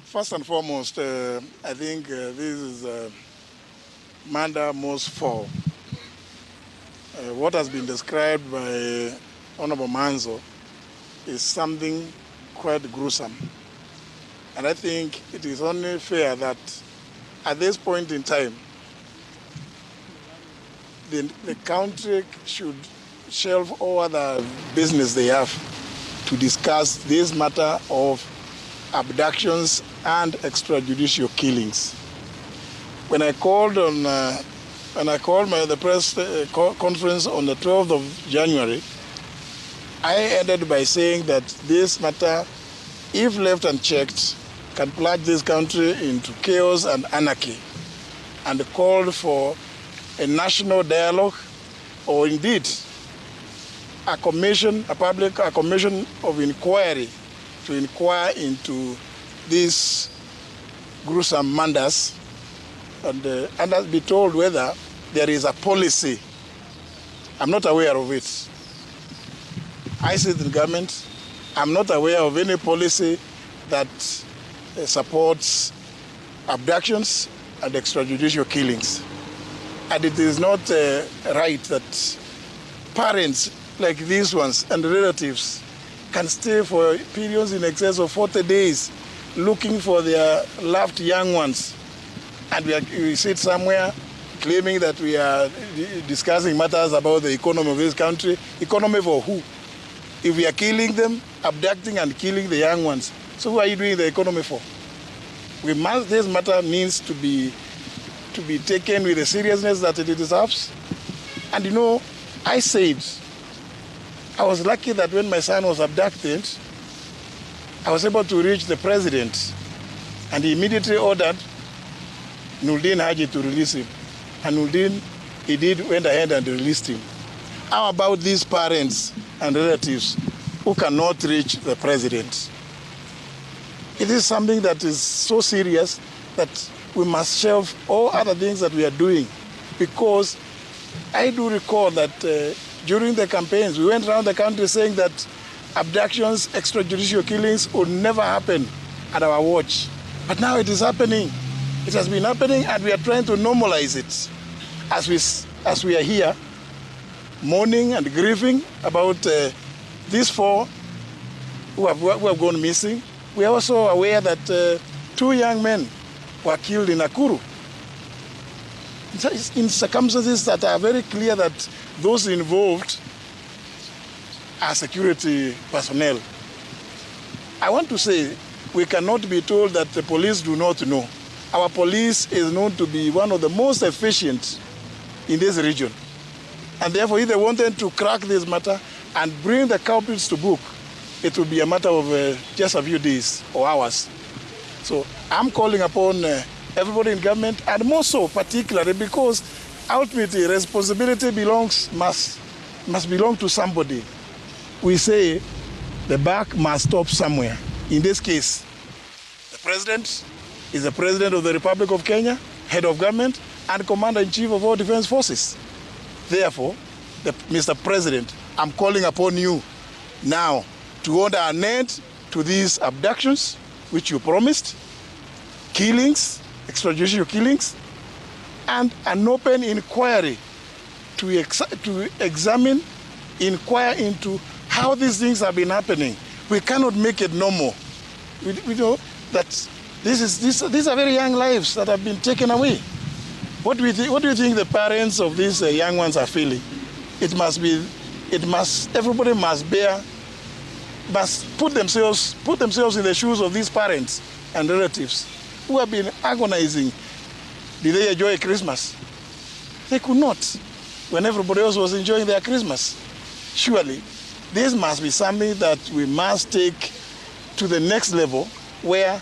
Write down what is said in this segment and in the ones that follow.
First and foremost, I think this is Manda most for what has been described by Honorable Manzo is something quite gruesome. And I think it is only fair that at this point in time, the country should shelve all other business they have to discuss this matter of abductions and extrajudicial killings. When I called the press conference on the 12th of January, I ended by saying that this matter, if left unchecked, can plunge this country into chaos and anarchy, and called for a national dialogue, or indeed a commission of inquiry to inquire into these gruesome murders and be told whether there is a policy. I'm not aware of it. I sit in government. I'm not aware of any policy that supports abductions and extrajudicial killings. And it is not right that parents like these ones and relatives can stay for periods in excess of 40 days looking for their loved young ones. And we sit somewhere claiming that we are discussing matters about the economy of this country. Economy for who? If we are killing them, abducting and killing the young ones, so who are you doing the economy for? This matter needs to be taken with the seriousness that it deserves. And you know, I said, I was lucky that when my son was abducted, I was able to reach the president, and he immediately ordered Nurdin Haji to release him. And Nurdin, went ahead and released him. How about these parents and relatives who cannot reach the president? It is something that is so serious that we must shelve all other things that we are doing, because I do recall that during the campaigns, we went around the country saying that abductions, extrajudicial killings would never happen at our watch. But now it is happening. It has been happening, and we are trying to normalize it. As we are here, mourning and grieving about these four who have gone missing. We are also aware that 2 young men were killed in Nakuru, in circumstances that are very clear that those involved are security personnel. I want to say we cannot be told that the police do not know. Our police is known to be one of the most efficient in this region. And therefore, if they wanted to crack this matter and bring the culprits to book, it will be a matter of just a few days or hours. So I'm calling upon everybody in government, and more so particularly because ultimately responsibility must belong to somebody. We say the buck must stop somewhere. In this case, the president is the president of the Republic of Kenya, head of government, and commander-in-chief of all defense forces. Therefore, Mr. President, I'm calling upon you now to order an end to these abductions, which you promised, killings, extrajudicial killings, and an open inquiry to examine, inquire into how these things have been happening. We cannot make it normal. We know that these are very young lives that have been taken away. What do you think the parents of these young ones are feeling? Everybody must put themselves in the shoes of these parents and relatives who have been agonizing. Did they enjoy Christmas? They could not, when everybody else was enjoying their Christmas. Surely, this must be something that we must take to the next level, where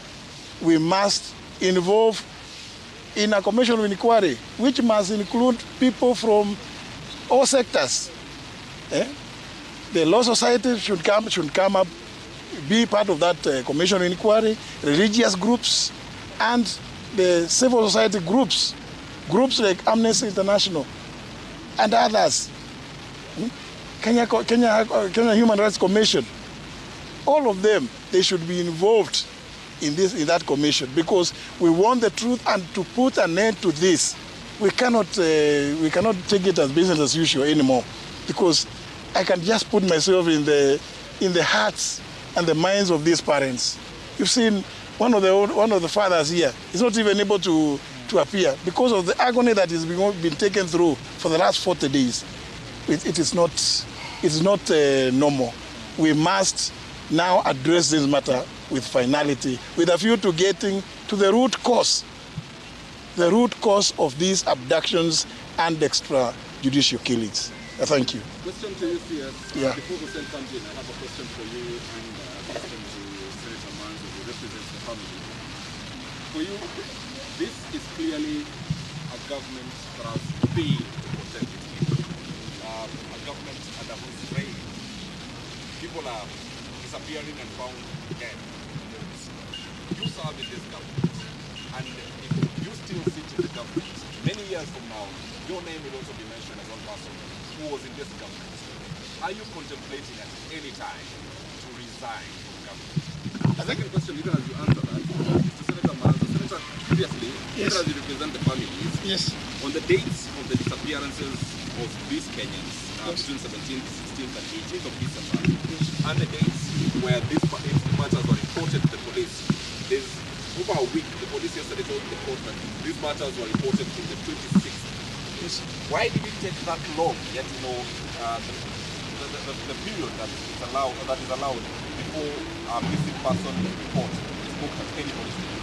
we must involve in a commission of inquiry, which must include people from all sectors. The law society should come up, be part of that commission of inquiry, religious groups, and the civil society groups like Amnesty International and others. Kenya Human Rights Commission. All of them, they should be involved in that commission, because we want the truth, and to put an end to this, we cannot take it as business as usual anymore, because I can just put myself in the hearts and the minds of these parents. You've seen one of the fathers here is not even able to appear because of the agony that is been taken through for the last 40 days. It is not normal. We must now address this matter with finality, with a view to getting to the root cause of these abductions and extrajudicial killings. Thank you. Question to you, CS. Yeah. Before Hussein comes in, I have a question for you and a question to Senator Manzo, who represents the family. For you, this is clearly a government that has failed to protect its people. A government under whose reign people are disappearing and found dead. You serve in this government, and if you still sit in the government, many years from now, your name will also be mentioned as one person who was in this government. Are you contemplating at any time to resign from government? The second question, even as you answer that, is to Senator Manzo. Senator, previously, yes, even as you represent the families, yes, on the dates of the disappearances of these Kenyans, yes, between 17th, 16th, and 18th of December, yes, and the dates where these matters were reported to the police, there's over a week. The police yesterday told the court that these matters were reported to the 26th. yes. Why did it take that long, yet the period that is allowed before a missing person report is booked at any police station?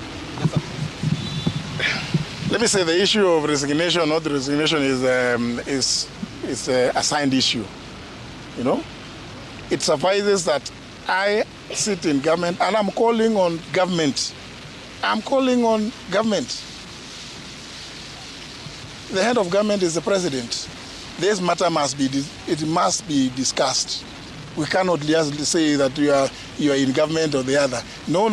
Let me say the issue of resignation or not resignation is a signed issue. You know, it suffices that I sit in government and I'm calling on government. I'm calling on government. The head of government is the president. This matter must be discussed. We cannot just say that you are in government or the other. No.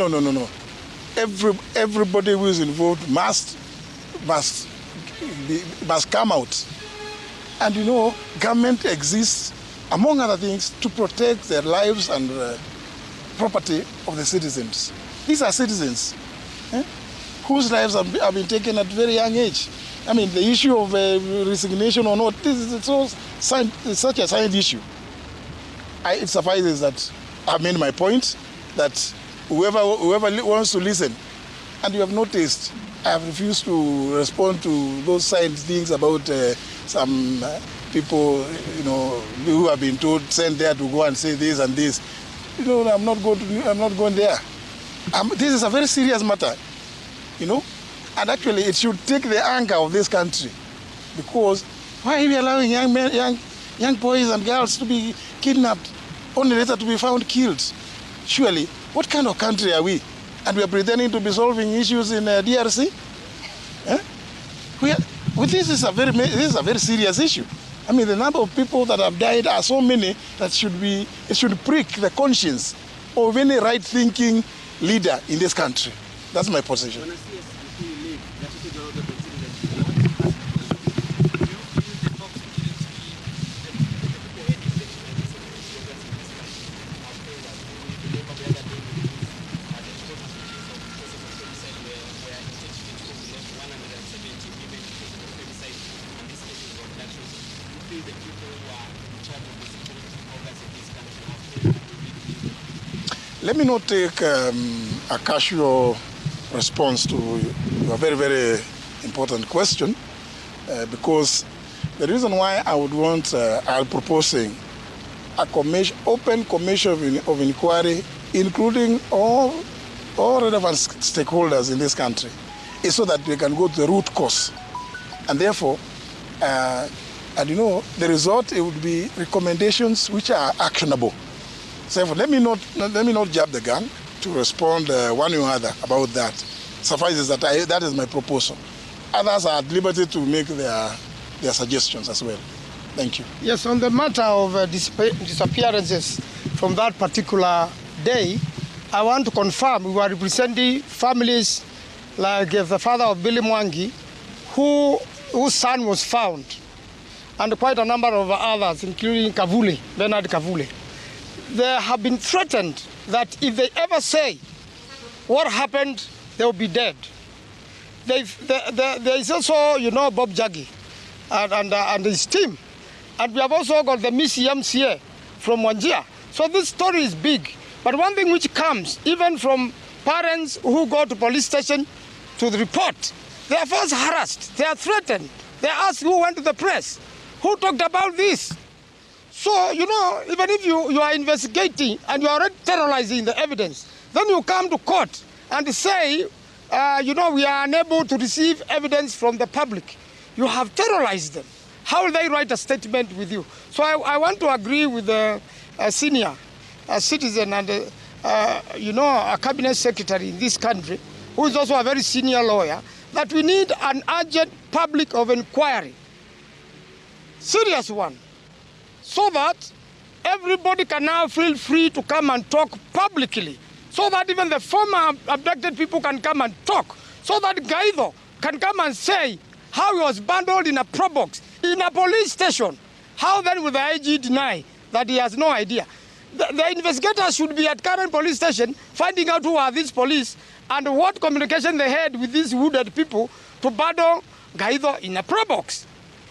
Everybody who is involved must come out. And you know, government exists, among other things, to protect the lives and property of the citizens. These are citizens whose lives have been taken at a very young age. I mean, the issue of resignation or not, it's such a signed issue. It suffices that I've made my point, that whoever wants to listen, and you have noticed, I have refused to respond to those side things about some people, you know, who have been sent there to go and say this and this. You know, I'm not going there. This is a very serious matter, you know, and actually it should take the anger of this country, because why are we allowing young boys and girls to be kidnapped, only later to be found killed? Surely, what kind of country are we? And we are pretending to be solving issues in DRC? This is a very serious issue. I mean, the number of people that have died are so many that it should prick the conscience of any right-thinking leader in this country. That's my position. Let me not take a casual response to your very, very important question, because the reason why I'm proposing a open commission of inquiry, including all relevant stakeholders in this country, is so that we can go to the root cause. And therefore, and you know, the result, it would be recommendations which are actionable. So let me not jump the gun to respond one or other about that. Suffices that that is my proposal. Others are at liberty to make their suggestions as well. Thank you. Yes, on the matter of disappearances from that particular day, I want to confirm we were representing families like the father of Billy Mwangi, whose son was found, and quite a number of others, including Bernard Kavule. They have been threatened that if they ever say what happened, they'll be dead. There is also, you know, Bob Jaggi and his team. And we have also got the Miss MCA from Wajir. So this story is big. But one thing which comes, even from parents who go to police station to report, they are first harassed, they are threatened. They ask who went to the press, who talked about this. So, you know, even if you are investigating and you are already terrorizing the evidence, then you come to court and say, you know, we are unable to receive evidence from the public. You have terrorized them. How will they write a statement with you? So I want to agree with the senior citizen and, you know, a cabinet secretary in this country, who is also a very senior lawyer, that we need an urgent public of inquiry, serious one, so that everybody can now feel free to come and talk publicly, so that even the former abducted people can come and talk, so that Gaido can come and say how he was bundled in a probox in a police station. How then will the IG deny that he has no idea? The investigators should be at current police station finding out who are these police and what communication they had with these wounded people to bundle Gaido in a probox.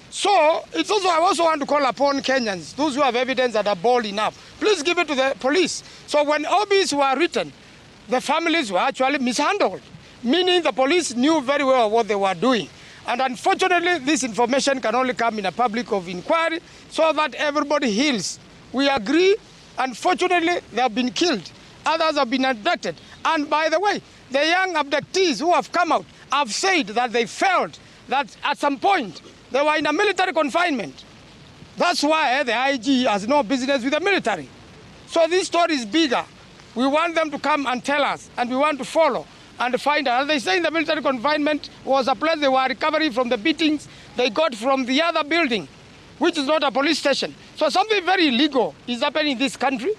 So it's also, I also want to call upon Kenyans, those who have evidence that are bold enough, please give it to the police. So when OBs were written, the families were actually mishandled, meaning the police knew very well what they were doing. And unfortunately, this information can only come in a public of inquiry so that everybody heals. We agree. Unfortunately, they have been killed. Others have been abducted. And by the way, the young abductees who have come out have said that they felt that at some point they were in a military confinement. That's why the IG has no business with the military. So this story is bigger. We want them to come and tell us, and we want to follow and find out. They say the military confinement was a place they were recovering from the beatings they got from the other building, which is not a police station. So something very illegal is happening in this country.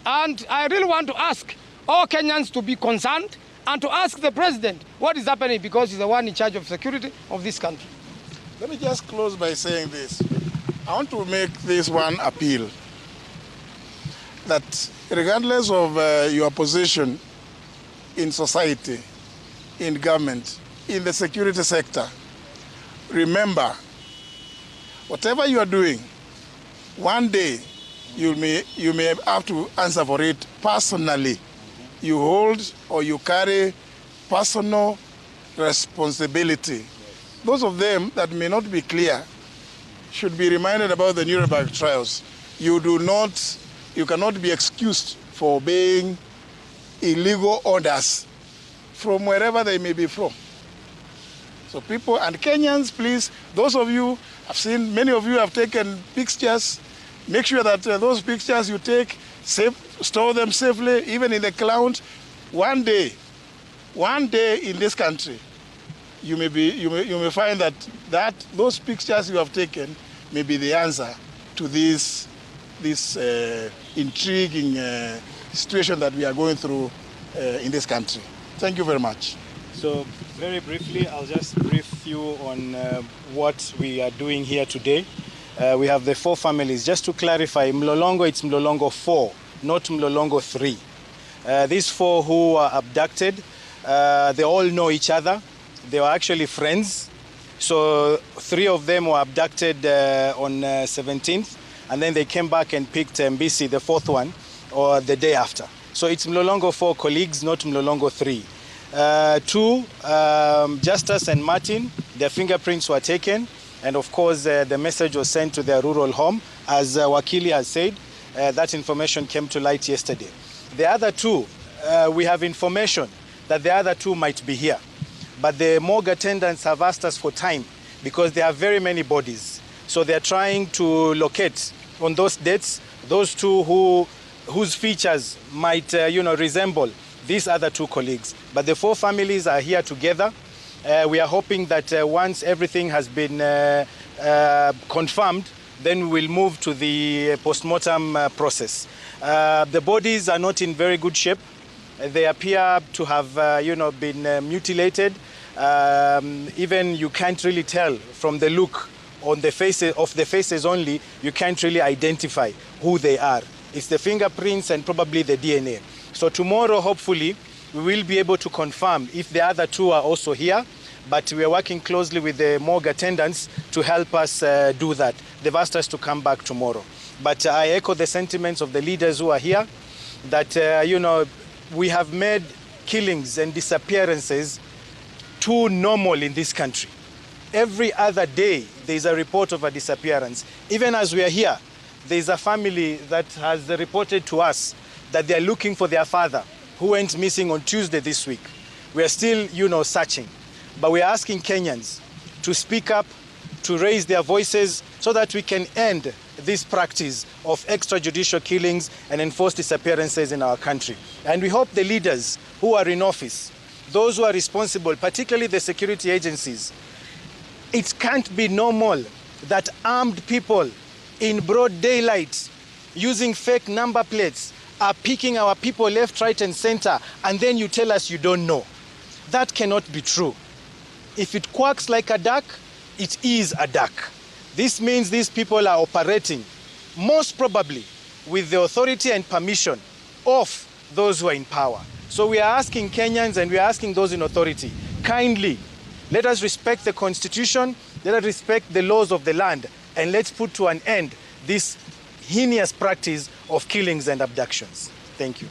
And I really want to ask all Kenyans to be concerned and to ask the president what is happening, because he's the one in charge of security of this country. Let me just close by saying this. I want to make this one appeal, that regardless of your position in society, in government, in the security sector, remember, whatever you are doing, one day you may have to answer for it personally. You hold or you carry personal responsibility. Those of them that may not be clear should be reminded about the Nuremberg trials. You cannot be excused for obeying illegal orders from wherever they may be from. So people and Kenyans, please, those of you, I've seen many of you have taken pictures. Make sure that those pictures you take, store them safely, even in the cloud. One day in this country, you may find that those pictures you have taken may be the answer to this intriguing situation that we are going through in this country. Thank you very much. So very briefly, I'll just brief you on what we are doing here today. We have the 4 families. Just to clarify, Mlolongo, it's Mlolongo 4, not Mlolongo 3. These 4 who were abducted, they all know each other. They were actually friends. So 3 of them were abducted on 17th, and then they came back and picked Mbisi, the 4th one, or the day after. So it's Mlolongo 4 colleagues, not Mlolongo 3. 2, Justus and Martin, their fingerprints were taken, and of course the message was sent to their rural home. As Wakili has said, that information came to light yesterday. The other 2, we have information that the other 2 might be here, but the morgue attendants have asked us for time because there are very many bodies. So they're trying to locate on those dates those 2 whose features might resemble these other 2 colleagues. But the 4 families are here together. We are hoping that once everything has been confirmed, then we'll move to the post-mortem process. The bodies are not in very good shape. They appear to have been mutilated. Even you can't really tell from the look on the faces only, you can't really identify who they are. It's the fingerprints and probably the DNA. So tomorrow, hopefully, we will be able to confirm if the other two are also here, but we are working closely with the morgue attendants to help us do that. They've asked us to come back tomorrow. But I echo the sentiments of the leaders who are here, that, you know, we have made killings and disappearances too normal in this country. Every other day, there's a report of a disappearance. Even as we are here, there's a family that has reported to us that they're looking for their father who went missing on Tuesday this week. We are still, you know, searching. But we are asking Kenyans to speak up, to raise their voices so that we can end this practice of extrajudicial killings and enforced disappearances in our country. And we hope the leaders who are in office, those who are responsible, particularly the security agencies, it can't be normal that armed people in broad daylight using fake number plates are picking our people left, right, and center, and then you tell us you don't know. That cannot be true. If it quacks like a duck, it is a duck. This means these people are operating, most probably, with the authority and permission of those who are in power. So we are asking Kenyans and we are asking those in authority, kindly, let us respect the Constitution, let us respect the laws of the land, and let's put to an end this heinous practice of killings and abductions. Thank you.